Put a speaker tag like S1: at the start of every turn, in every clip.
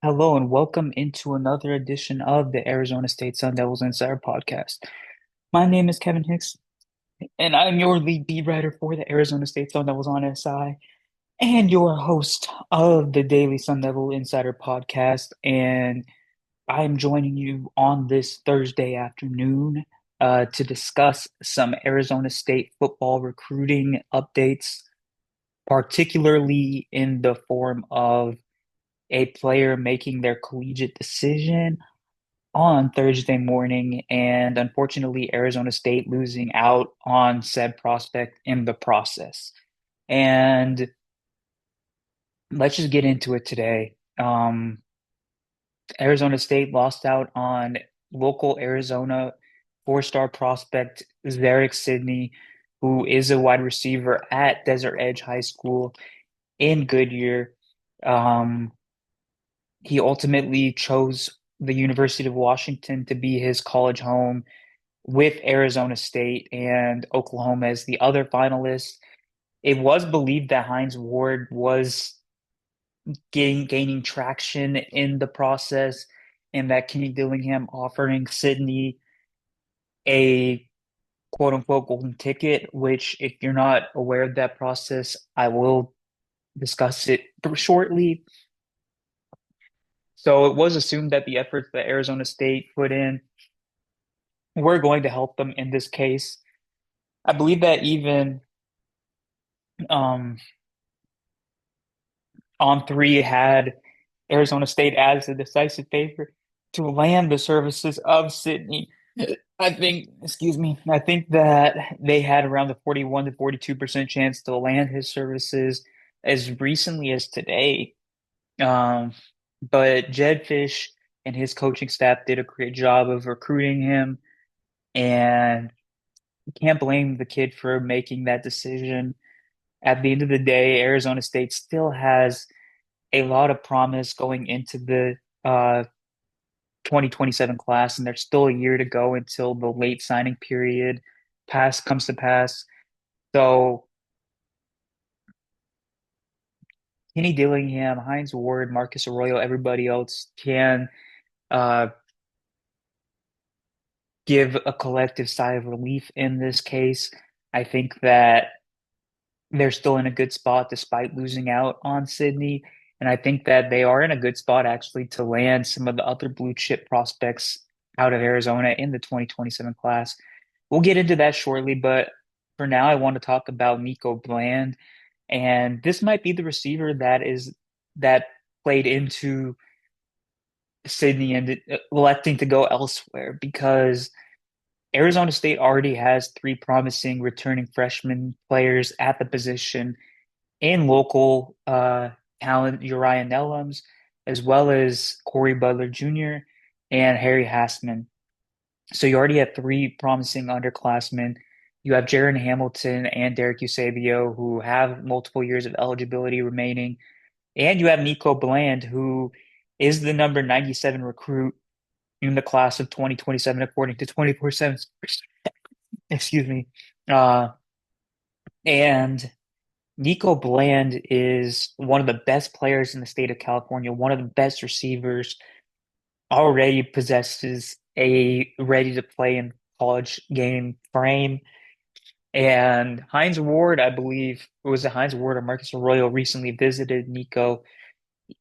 S1: Hello and welcome into another edition of the Arizona State Sun Devils Insider Podcast. My name is Kevin Hicks, and I'm your lead beat writer for the Arizona State Sun Devils on SI, and your host of the Daily Sun Devil Insider Podcast. And I am joining you on this Thursday afternoon to discuss some Arizona State football recruiting updates, particularly in the form of a player making their collegiate decision on Thursday morning, and unfortunately, Arizona State losing out on said prospect in the process. And let's just get into it today. Arizona State lost out on local Arizona four-star prospect Zarek Sidney, who is a wide receiver at Desert Edge High School in Goodyear. Um, he ultimately chose the University of Washington to be his college home with Arizona State and Oklahoma as the other finalists. It was believed that Hines Ward was gaining traction in the process, and that Kenny Dillingham offering Sydney a quote unquote golden ticket, which, if you're not aware of that process, I will discuss it shortly. So it was assumed that the efforts that Arizona State put in were going to help them in this case. I believe that even um, On3 had Arizona State as the decisive favorite to land the services of Sydney. I think that they had around the 41 to 42% chance to land his services as recently as today. Um, but Jed Fish and his coaching staff did a great job of recruiting him, and you can't blame the kid for making that decision. At the end of the day, Arizona State still has a lot of promise going into the 2027 class, and there's still a year to go until the late signing period comes to pass. So Kenny Dillingham, Hines Ward, Marcus Arroyo, everybody else can uh, give a collective sigh of relief in this case. I think that they're still in a good spot despite losing out on Sydney. And I think that they are in a good spot actually to land some of the other blue chip prospects out of Arizona in the 2027 class. We'll get into that shortly, but for now, I want to talk about Nico Bland. And this might be the receiver that played into Sydney and electing to go elsewhere because Arizona State already has three promising returning freshman players at the position and local talent Uriah Nellums, as well as Corey Butler Jr. and Harry Hassman. So you already have three promising underclassmen. You have Jaron Hamilton and Derek Eusebio, who have multiple years of eligibility remaining. And you have Nico Bland, who is the number 97 recruit in the class of 2027, according to 24/7. Excuse me. Uh, and Nico Bland is one of the best players in the state of California, one of the best receivers, already possesses a ready to play in college game frame. And Hines Ward, I believe it was a Hines Ward or Marcus Arroyo recently visited Nico.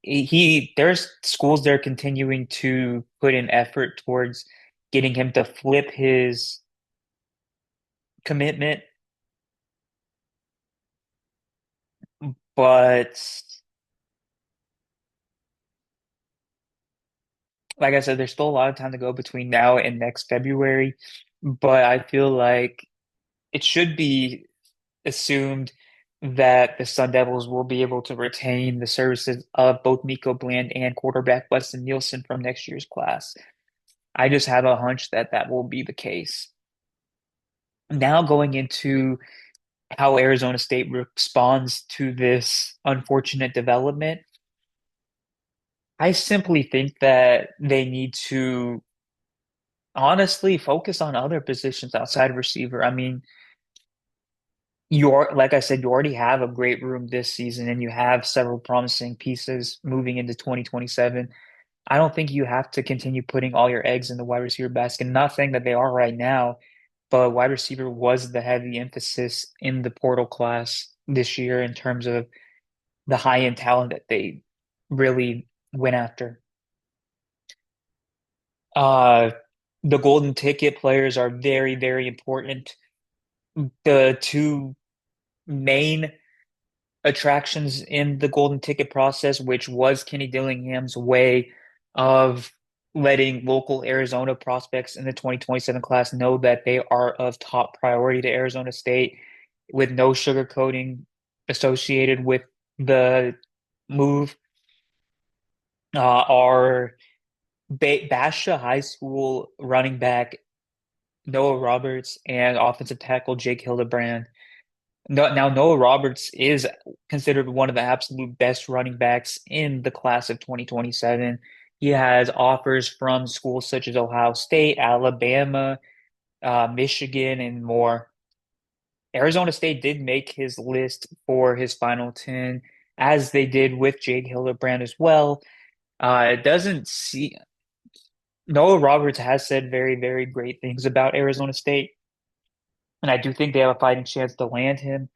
S1: There's schools there continuing to put in effort towards getting him to flip his commitment, but like I said, there's still a lot of time to go between now and next February. But I feel like it should be assumed that the Sun Devils will be able to retain the services of both Nico Bland and quarterback Weston Nielsen from next year's class. I just have a hunch that that will be the case. Now going into how Arizona State responds to this unfortunate development, I simply think that they need to honestly focus on other positions outside of receiver. I mean, like I said, you already have a great room this season and you have several promising pieces moving into 2027. I don't think you have to continue putting all your eggs in the wide receiver basket. Not saying that they are right now, but wide receiver was the heavy emphasis in the portal class this year in terms of the high-end talent that they really went after. Uh, the golden ticket players are very, very important. The two main attractions in the golden ticket process, which was Kenny Dillingham's way of letting local Arizona prospects in the 2027 class know that they are of top priority to Arizona State with no sugarcoating associated with the move, are Basha High School running back Noah Roberts and offensive tackle Jake Hildebrand. No, now, Noah Roberts is considered one of the absolute best running backs in the class of 2027. He has offers from schools such as Ohio State, Alabama, Michigan, and more. Arizona State did make his list for his final 10, as they did with Jake Hildebrand as well. It doesn't see Noah Roberts has said very, very great things about Arizona State, and I do think they have a fighting chance to land him.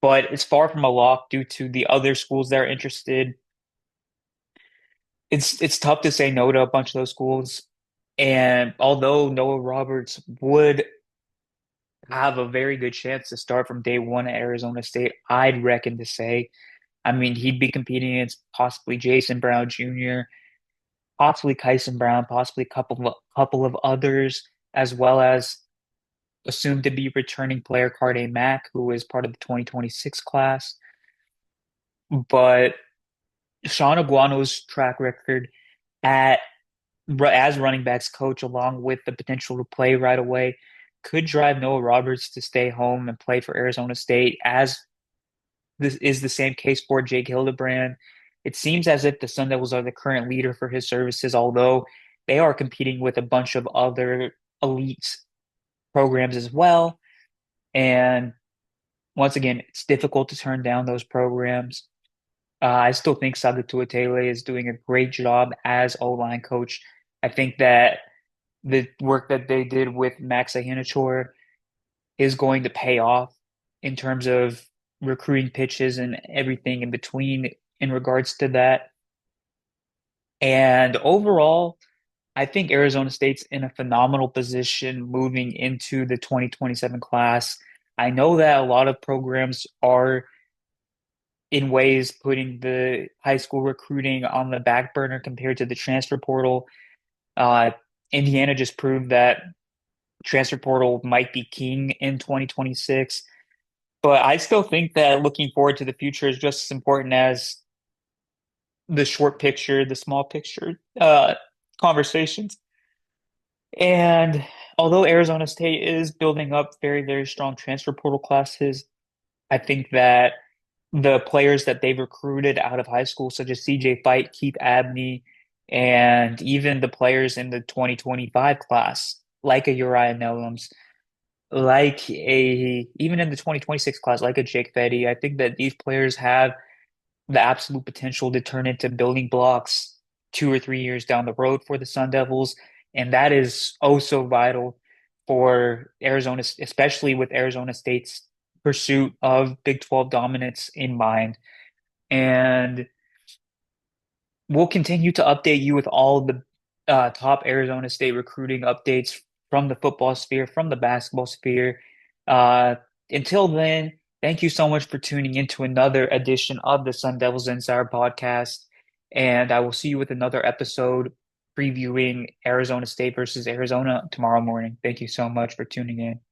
S1: But it's far from a lock due to the other schools that are interested. It's tough to say no to a bunch of those schools. And although Noah Roberts would have a very good chance to start from day one at Arizona State, I'd reckon to say, I mean, he'd be competing against possibly Jason Brown Jr., possibly Kyson Brown, possibly a couple of others, as well as assumed to be returning player Carde Mack, who is part of the 2026 class. But Sean Aguano's track record at as running backs coach, along with the potential to play right away, could drive Noah Roberts to stay home and play for Arizona State, as this is the same case for Jake Hildebrand. It seems as if the Sun Devils are the current leader for his services, although they are competing with a bunch of other elite programs as well. And once again, it's difficult to turn down those programs. I still think Saga Tuatele is doing a great job as O-line coach. I think that the work that they did with Max Ahinachor is going to pay off in terms of recruiting pitches and everything in between in regards to that. And overall, I think Arizona State's in a phenomenal position moving into the 2027 class. I know that a lot of programs are in ways putting the high school recruiting on the back burner compared to the transfer portal. Uh, Indiana just proved that transfer portal might be king in 2026. But I still think that looking forward to the future is just as important as the short picture, the small picture conversations. And although Arizona State is building up very, very strong transfer portal classes, I think that the players that they've recruited out of high school, such as CJ Fight, Keith Abney, and even the players in the 2025 class, like a Uriah Nellums, like a even in the 2026 class, like a Jake Fetty, I think that these players have the absolute potential to turn into building blocks 2 or 3 years down the road for the Sun Devils. And that is oh so vital for Arizona, especially with Arizona State's pursuit of Big 12 dominance in mind. And we'll continue to update you with all the top Arizona State recruiting updates from the football sphere, from the basketball sphere. Uh, until then, thank you so much for tuning in to another edition of the Sun Devils Insider podcast. And I will see you with another episode previewing Arizona State versus Arizona tomorrow morning. Thank you so much for tuning in.